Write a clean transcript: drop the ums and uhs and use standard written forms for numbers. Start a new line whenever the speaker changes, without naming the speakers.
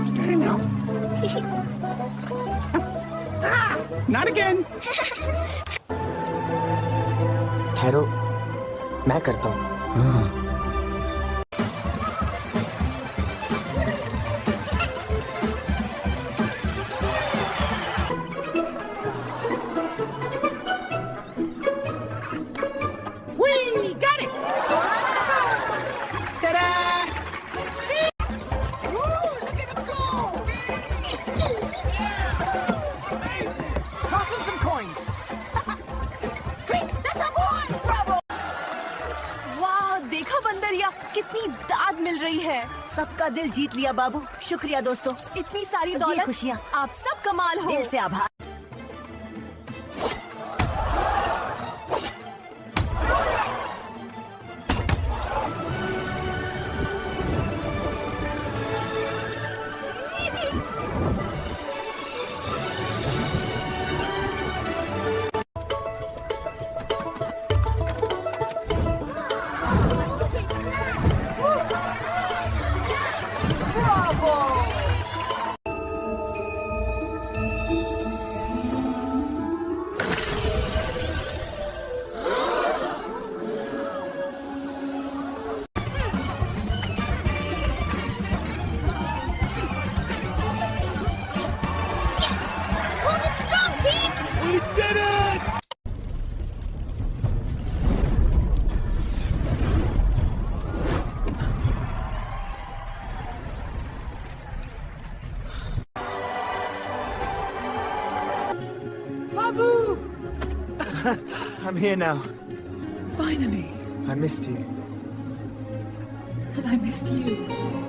Steady now. Not again.
ठहरो, मैं करता हूँ।
We got it. Ta-da! Look at him go! Toss him some coins. Hey, that's our boy! Bravo!
वाह, देखा बंदरिया, कितनी दाद मिल रही है।
सबका दिल जीत लिया बाबू। शुक्रिया दोस्तों।
इतनी सारी
ये
दौलत,
खुशियाँ।
आप सब कमाल हो।
दिल से आभार।
Hold it strong, team!
We did it!
Babu! I'm here now.
Finally,
I missed you.
and I missed you.